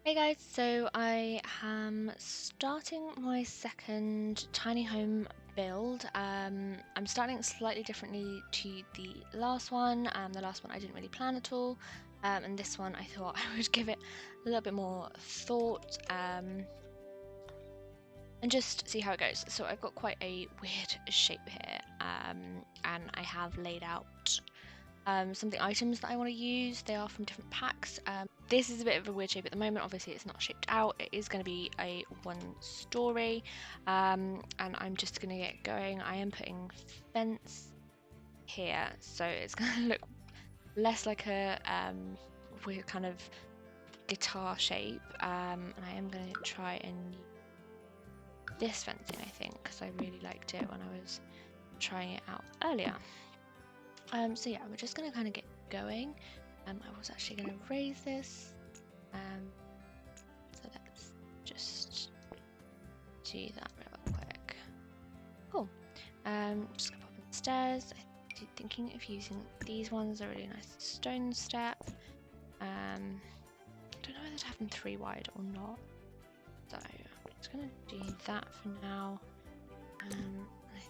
Hey guys, so I am starting my second tiny home build. I'm starting it slightly differently to the last one. The last one I didn't really plan at all, and this one I thought I would give it a little bit more thought, and just see how it goes. So I've got quite a weird shape here, and I have laid out some of the items that I want to use. They are from different packs. This is a bit of a weird shape at the moment. Obviously it's not shaped out. It is going to be a one story, and I'm just going to get going. I am putting fence here, so it's going to look less like a weird kind of guitar shape, and I am going to try and use this fencing, I think, because I really liked it when I was trying it out earlier. So yeah, we're just gonna kind of get going. I was actually gonna raise this. So let's just do that real quick. Cool. Just gonna pop in the stairs. I'm thinking of using these ones. They're really nice stone step. I don't know whether to have them 3 wide or not. So I'm just gonna do that for now. I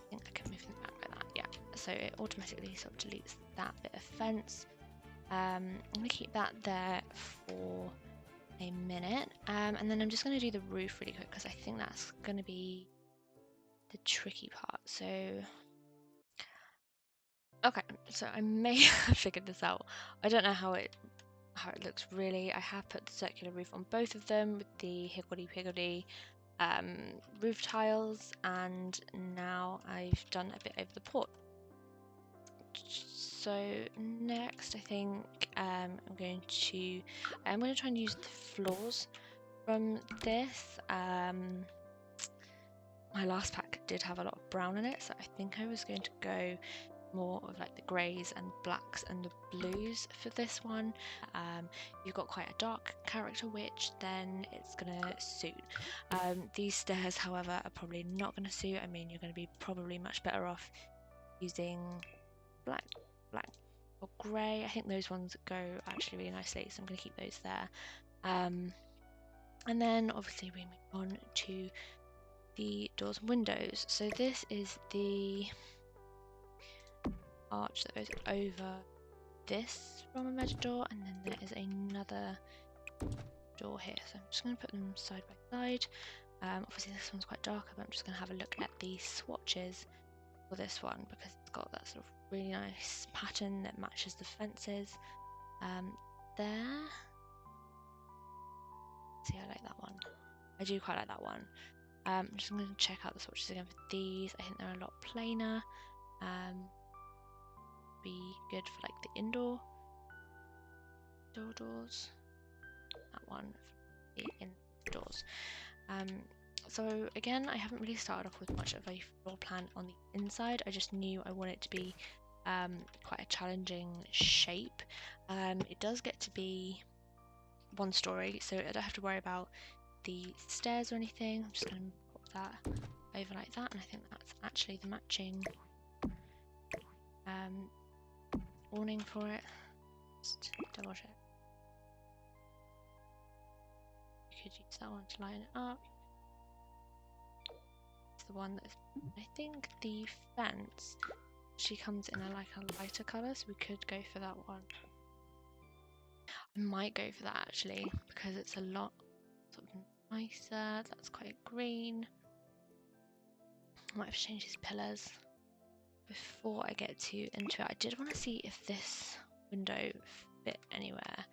think I can move them back like that. Yeah. So it automatically sort of deletes that bit of fence. I'm going to keep that there for a minute, and then I'm just going to do the roof really quick because I think that's going to be the tricky part. So okay, so I may have figured this out. I don't know how it looks really. I have put the circular roof on both of them with the higgledy-piggledy roof tiles, and now I've done a bit over the porch. So next, I think I'm going to try and use the floors from this. My last pack did have a lot of brown in it, so I think I was going to go more of like the greys and blacks and the blues for this one. You've got quite a dark character, which then it's gonna suit. These stairs, however, are probably not gonna suit. I mean, you're gonna be probably much better off using black or grey. I think those ones go actually really nicely, so I'm going to keep those there. And then obviously we move on to the doors and windows. So this is the arch that goes over this from a metal door, and then there is another door here. So I'm just going to put them side by side. Obviously this one's quite darker, but I'm just going to have a look at the swatches for this one because it's got that sort of really nice pattern that matches the fences. There. See, I like that one. I do quite like that one. I'm just going to check out the swatches again for these. I think they're a lot plainer. Be good for like the indoor doors. That one for the indoors. So again, I haven't really started off with much of a floor plan on the inside. I just knew I want it to be quite a challenging shape. It does get to be one story, so I don't have to worry about the stairs or anything. I'm just going to pop that over like that, and I think that's actually the matching awning for it. Just double check. You could use that one to line it up. It's the one that's, I think the fence actually comes in a lighter colour, so we could go for that one. I might go for that actually because it's a lot sort of nicer. That's quite green. I might have to change these pillars before I get into it. I did want to see if this window fit anywhere.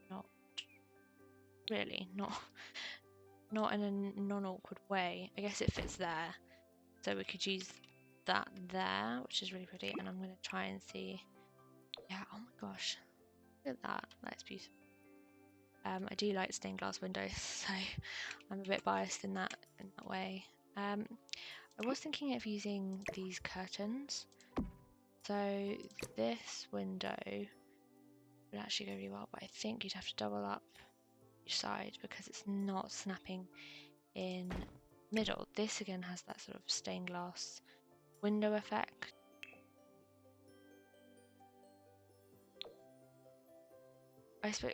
Not really, not in a non-awkward way. I guess it fits there, so we could use that there, which is really pretty. And I'm going to try and see. Yeah, oh my gosh, look at that. That's beautiful. I do like stained glass windows, so I'm a bit biased in that way. I was thinking of using these curtains. So this window would actually go really well, but I think you'd have to double up each side because it's not snapping in middle. This again has that sort of stained glass window effect. I suppose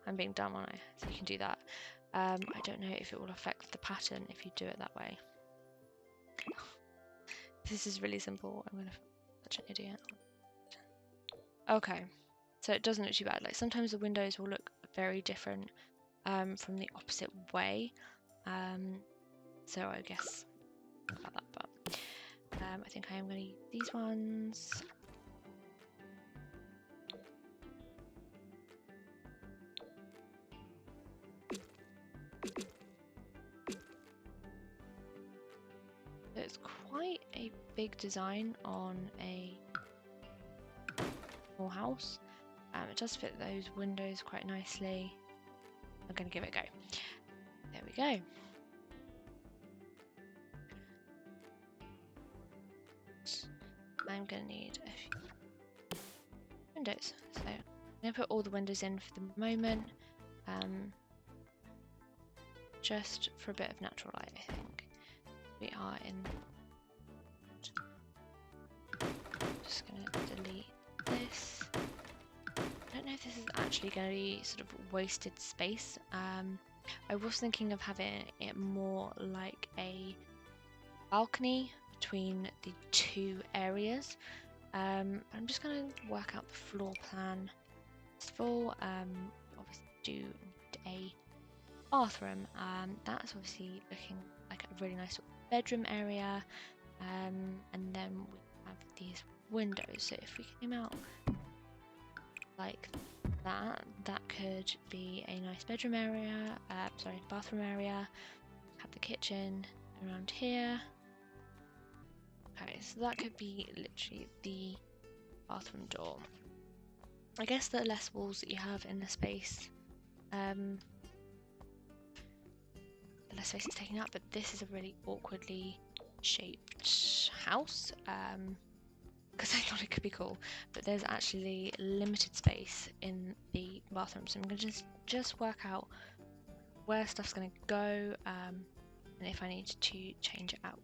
I'm being dumb, aren't I? So you can do that. I don't know if it will affect the pattern if you do it that way. This is really simple. I'm gonna such an idiot. Okay, so it doesn't look too bad. Like sometimes the windows will look very different from the opposite way. So I guess about that, but I think I am going to use these ones. It's quite a big design on a small house. It does fit those windows quite nicely. I'm going to give it a go. There we go. I'm going to need a few windows. So I'm going to put all the windows in for the moment. Just for a bit of natural light, I think. We are in. Just going to delete this. I don't know if this is actually going to be sort of wasted space. I was thinking of having it more like a balcony between the two areas. I'm just going to work out the floor plan. First of all, obviously do need a bathroom. That's obviously looking like a really nice sort of bedroom area. And then we have these windows. So if we came out like that, that could be a nice bedroom area. Sorry, bathroom area. Have the kitchen around here. Okay, so that could be literally the bathroom door. I guess the less walls that you have in the space, the less space is taken up, but this is a really awkwardly shaped house, because I thought it could be cool, but there's actually limited space in the bathroom, so I'm going to just work out where stuff's going to go, and if I need to change it out.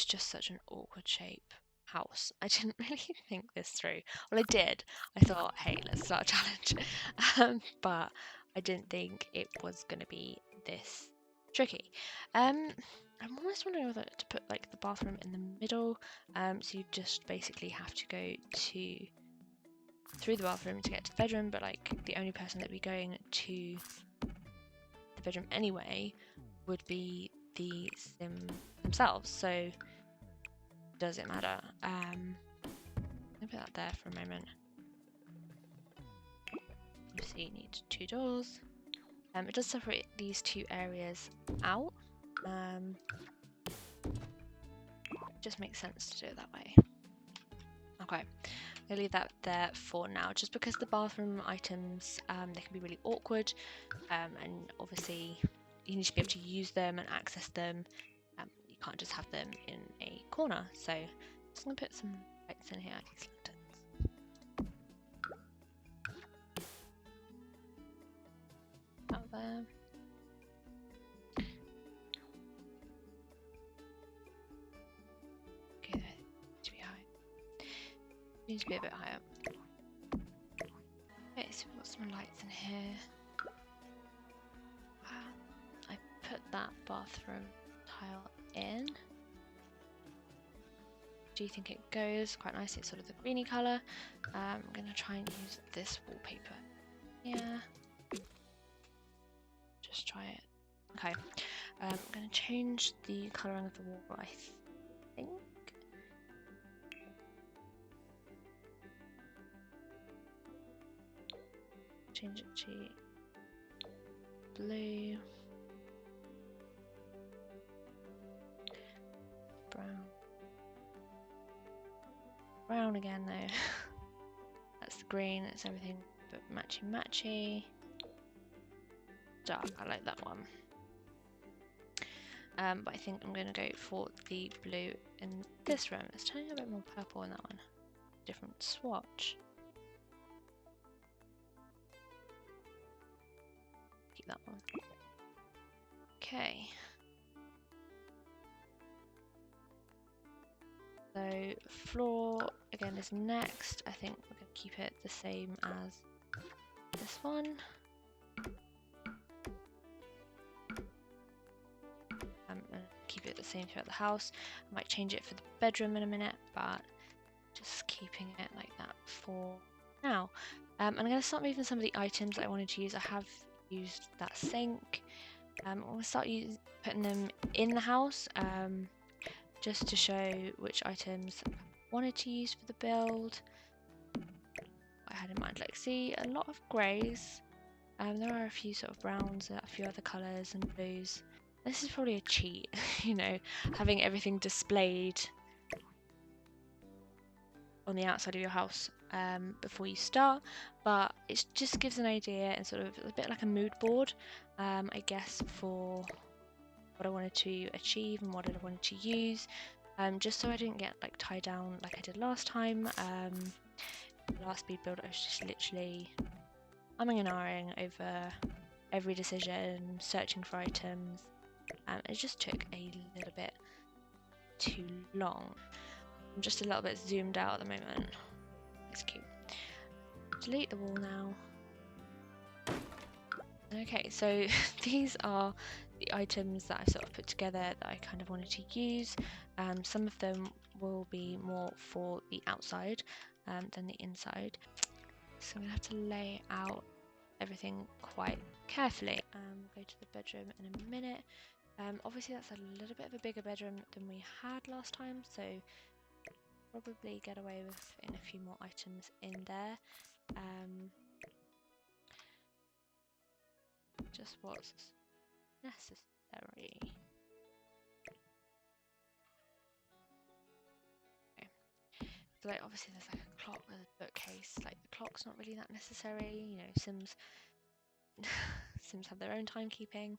Just such an awkward shape house. I didn't really think this through. Well, I did. I thought, hey, let's start a challenge. But I didn't think it was going to be this tricky. I'm almost wondering whether to put like the bathroom in the middle. So you just basically have to go through the bathroom to get to the bedroom, but like the only person that would be going to the bedroom anyway would be the sim themselves. So does it matter? I'm gonna put that there for a moment. Obviously you need two doors. It does separate these two areas out. Just makes sense to do it that way. Okay, I'll leave that there for now, just because the bathroom items, they can be really awkward, and obviously you need to be able to use them and access them. You can't just have them in a corner, so I'm just going to put some lights in here, these lanterns. Out there. Okay, there needs to be high. Needs to be a bit higher. Okay, so we've got some lights in here. I put that bathroom tile in. Do you think it goes quite nicely? It's sort of the greeny colour. I'm going to try and use this wallpaper. Yeah. Just try it. Okay. I'm going to change the colouring of the wall, I think. Change it to blue. Brown. Brown again though. That's the green, it's everything but matchy. Dark, I like that one. but I think I'm going to go for the blue in this room. It's turning a bit more purple in that one. Different swatch. Keep that one. Okay. So floor again is next. I think we're going to keep it the same as this one. And keep it the same throughout the house. I might change it for the bedroom in a minute, but just keeping it like that for now. I'm going to start moving some of the items that I wanted to use. I have used that sink. I'm going to start putting them in the house, just to show which items I wanted to use for the build. I had in mind, like, see, a lot of greys. There are a few sort of browns, a few other colours and blues. This is probably a cheat, you know, having everything displayed on the outside of your house before you start, but it just gives an idea and sort of a bit like a mood board, I guess, for what I wanted to achieve and what I wanted to use, just so I didn't get like tied down like I did last time. The last speed build I was just literally umming and ahhing over every decision, searching for items. It just took a little bit too long. I'm just a little bit zoomed out at the moment. It's cute. Delete the wall now. Okay, so these are the items that I've sort of put together that I kind of wanted to use. Some of them will be more for the outside than the inside. So I'm going to have to lay out everything quite carefully. Go to the bedroom in a minute. Obviously that's a little bit of a bigger bedroom than we had last time, so probably get away with putting a few more items in there. Just what's necessary. Okay. So like obviously there's like a clock, there's a bookcase. Like the clock's not really that necessary. You know, Sims Sims have their own timekeeping.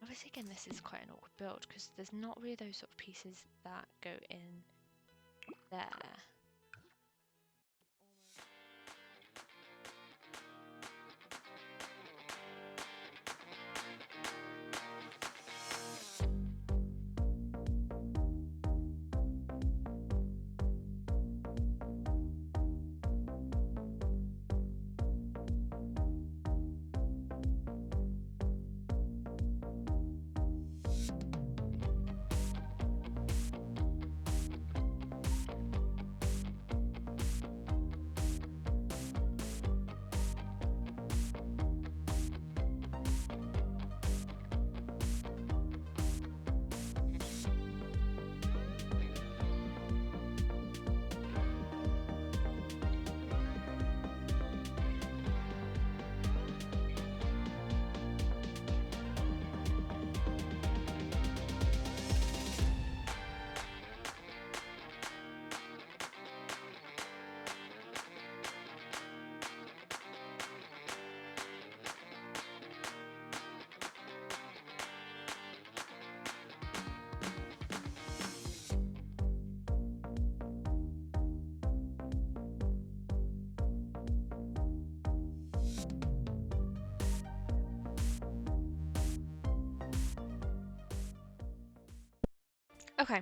Obviously again this is quite an awkward build because there's not really those sort of pieces that go in there. Okay,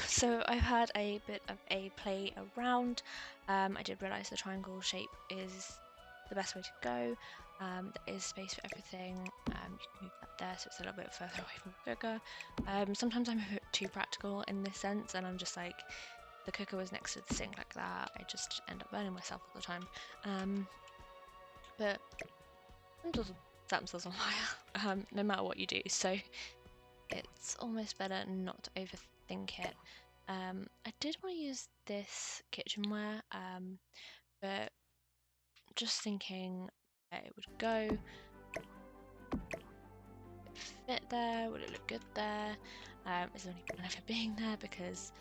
so I've had a bit of a play around. I did realise the triangle shape is the best way to go. There is space for everything. You can move that there so it's a little bit further away from the cooker. Sometimes I'm a bit too practical in this sense, and I'm just like, the cooker was next to the sink like that. I just end up burning myself all the time. But sometimes on fire, no matter what you do. So it's almost better not to overthink it. I did want to use this kitchenware, but just thinking where it would go. Would it fit there? Would it look good there? Is there any benefit being there because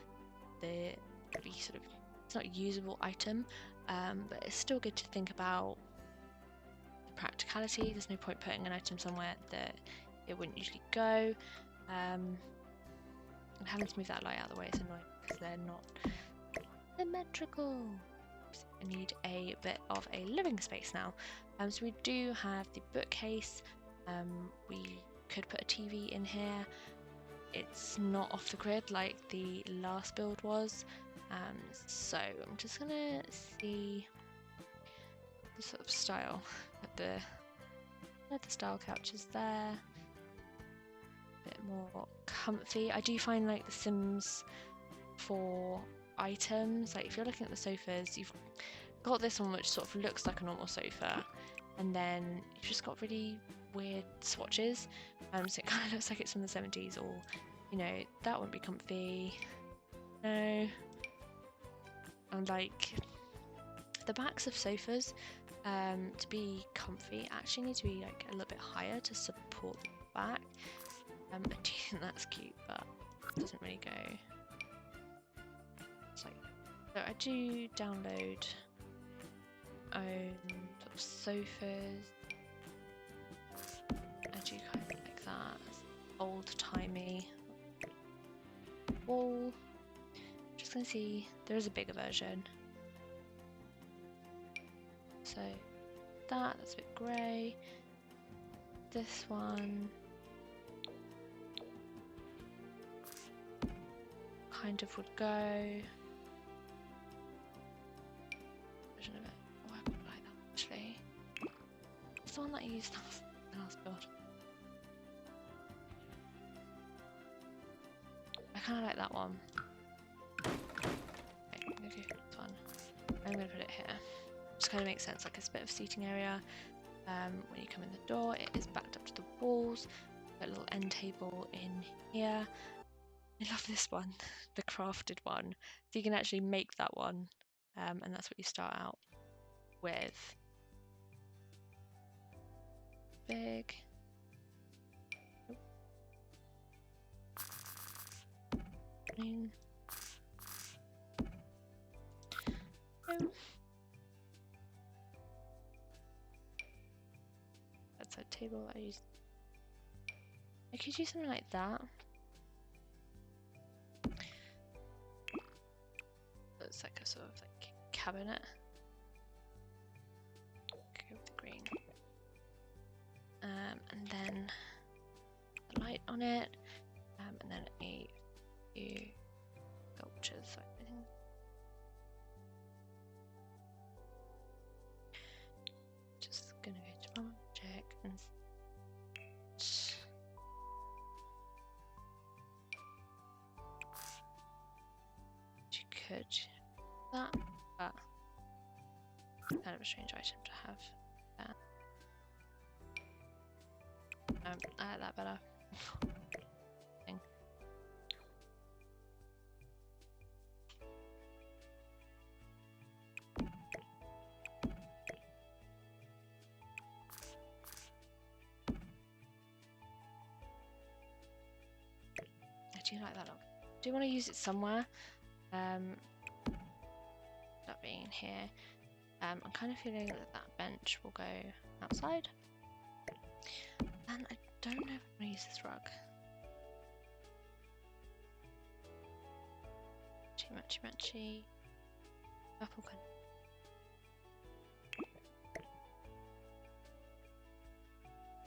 it's not a usable item, but it's still good to think about practicality. There's no point putting an item somewhere that it wouldn't usually go. And having to move that light out of the way is annoying because they're not symmetrical. So I need a bit of a living space now. So we do have the bookcase. We could put a TV in here. It's not off the grid like the last build was. So I'm just gonna see the sort of style of the leather style couches there. A bit more comfy. I do find like the Sims for items, like if you're looking at the sofas, you've got this one which sort of looks like a normal sofa, and then you've just got really weird swatches. So it kind of looks like it's from the 70s, or you know, that wouldn't be comfy. No. And like the backs of sofas, to be comfy, actually need to be like a little bit higher to support the back. I do think that's cute, but it doesn't really go. So I do download own sort of sofas. I do kind of like that. Old timey wall. Just gonna see, there is a bigger version. So that's a bit grey. This one kind of would go. Version of it. Oh, I quite like that actually. It's the one that I used last build. I kind of like that one. Okay, I'm gonna go for this one. I'm gonna put it here. Just kind of makes sense. Like it's a bit of a seating area. When you come in the door, it is backed up to the walls. Got a little end table in here. I love this one, the crafted one. So you can actually make that one, and that's what you start out with. Big. That's a table I use. I could use something like that. It's like a sort of like cabinet. Go with the green. And then the light on it. And then a few sculptures. So I think just gonna go to object and you could that, but kind of a strange item to have. I like that better. I do like that look. Do you want to use it somewhere? That being here. I'm kind of feeling that that bench will go outside. And I don't know if I'm going to use this rug. Too matchy. Purple kind.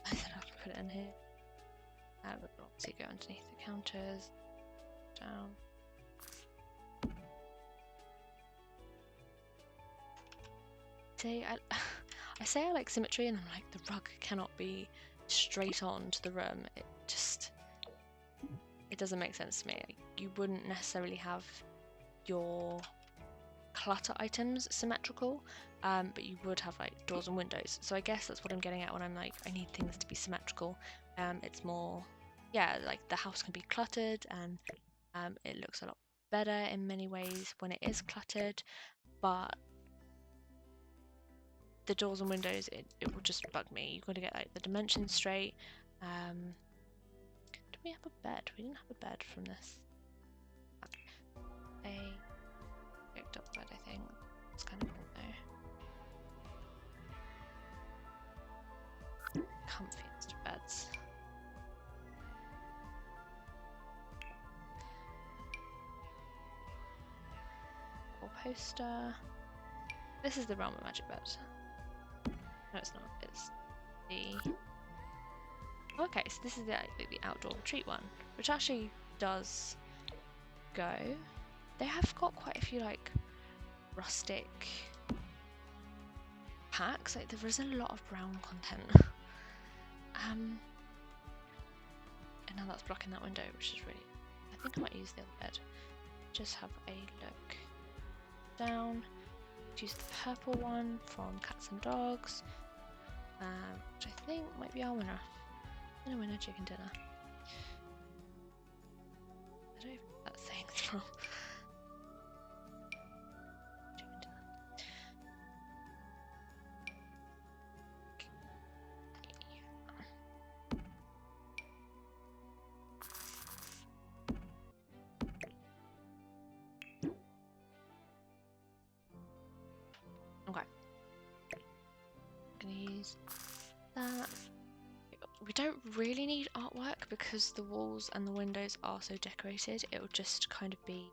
I said I could put it in here. But obviously go underneath the counters. Down. I say I like symmetry, and I'm like, the rug cannot be straight on to the room. It doesn't make sense to me. Like, you wouldn't necessarily have your clutter items symmetrical, but you would have like doors and windows. So I guess that's what I'm getting at when I'm like, I need things to be symmetrical. It's more, yeah, like the house can be cluttered, and it looks a lot better in many ways when it is cluttered, but the doors and windows, it will just bug me. You've got to get like the dimensions straight. Do we have a bed? We didn't have a bed from this. A picked up bed, I think. It's kind of cool though. comfiest of beds. Or poster. This is the Realm of Magic bed. No, it's not. It's the... Okay, so this is the outdoor retreat one, which actually does go. They have got quite a few like rustic packs. Like there is a lot of brown content. And now that's blocking that window, which is really... I think I might use the other bed. Just have a look down. Use the purple one from Cats and Dogs, which I think might be our winner. Dinner winner, chicken dinner. I don't know if that's saying it's wrong. Chicken dinner. Okay. I'm gonna use that. We don't really need artwork because the walls and the windows are so decorated. It will just kind of be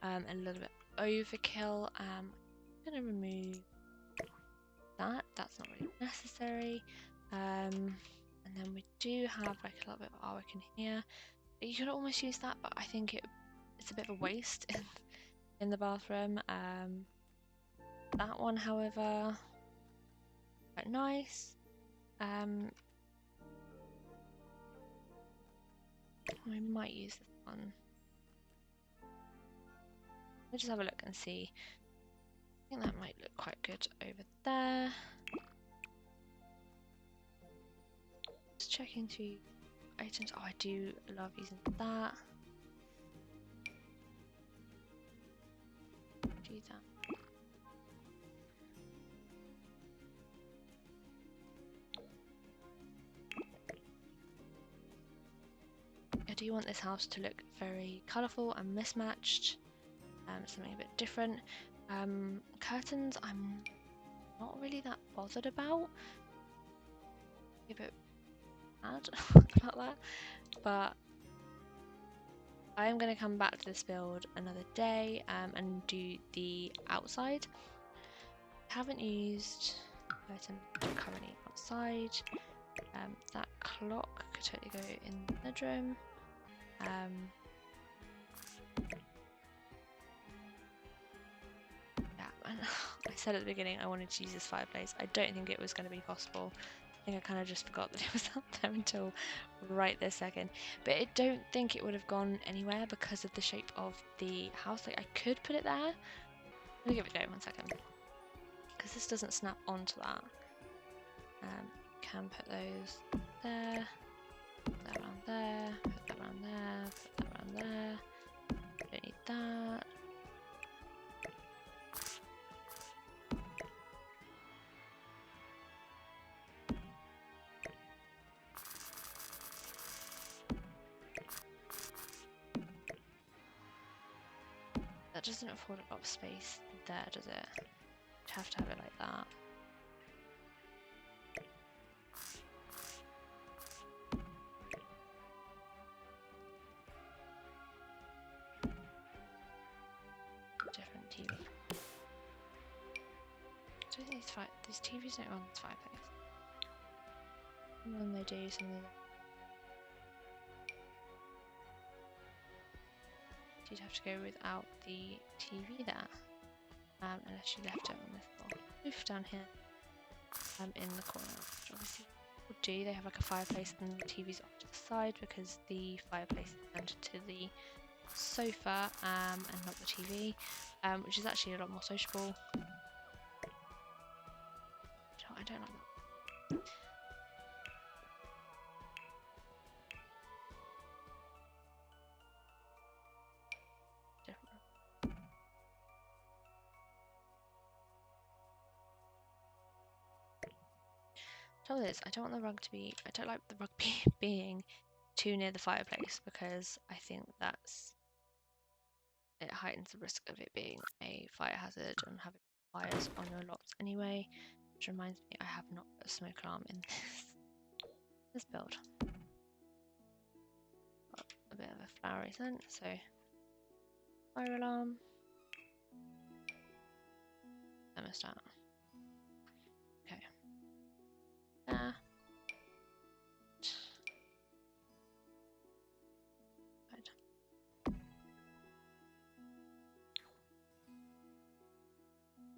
a little bit overkill. I'm gonna remove that. That's not really necessary. And then we do have like a little bit of artwork in here. You could almost use that, but I think it's a bit of a waste in the bathroom. That one, however, quite nice. We might use this one. Let's just have a look and see. I think that might look quite good over there. Just checking through items. Oh, I do love using that. Do that. I do want this house to look very colourful and mismatched. Something a bit different. Curtains, I'm not really that bothered about. A bit mad about that, but I am going to come back to this build another day and do the outside. I haven't used curtains currently outside. That clock could totally go in the bedroom. I said at the beginning I wanted to use this fireplace. I don't think it was going to be possible. I think I kind of just forgot that it was up there until right this second. But I don't think it would have gone anywhere because of the shape of the house. Like I could put it there. Let me give it a go 1 second. Because this doesn't snap onto that. Can put those there. Put that around there. Put that around there. Put that around there. Don't need that. That doesn't afford a lot of space there, does it? You'd have to have it like that. Different TV. I don't think these TVs don't run this fireplace. Some of them they do, some of them. You'd have to go without the TV there, unless you left it on this little roof down here, in the corner. Which obviously people do. They have like a fireplace and the TV's off to the side because the fireplace is centered to the sofa and not the TV, which is actually a lot more sociable. I don't like that. Trouble is, I don't want the rug to be. I don't like the rug being too near the fireplace because I think it heightens the risk of it being a fire hazard and having fires on your lots anyway. Which reminds me, I have not put a smoke alarm in this. Let's build. Got a bit of a flowery scent, so fire alarm. Thermostat. Okay. Right.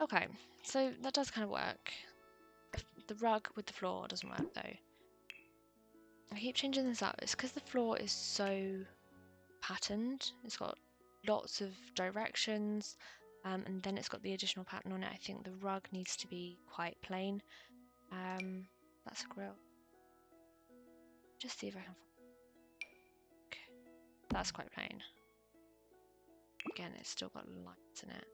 Okay, so that does kind of work. The rug with the floor doesn't work though. I keep changing this up. It's because the floor is so patterned. It's got lots of directions, and then it's got the additional pattern on it. I think the rug needs to be quite plain. That's a grill. Just see if I can. Okay, that's quite plain. Again, it's still got lights in it.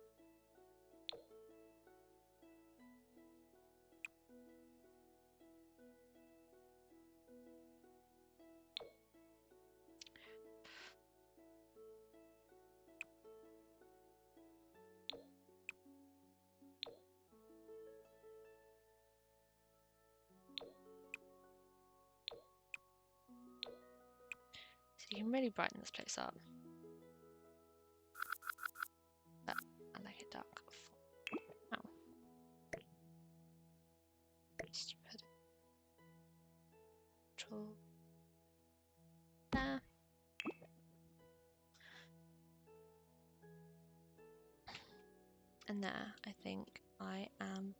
So you can really brighten this place up. But I like it dark. Oh. Just put it control there. And there, I think I am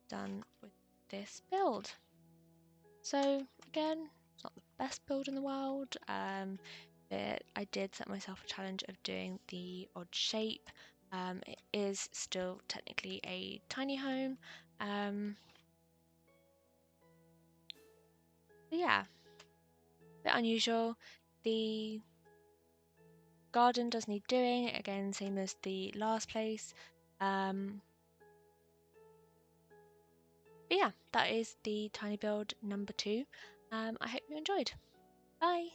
done with this build. So again, it's not the best build in the world, but I did set myself a challenge of doing the odd shape. It is still technically a tiny home. But yeah, a bit unusual. The garden does need doing, again, same as the last place. But yeah, that is the tiny build number 2. I hope you enjoyed. Bye!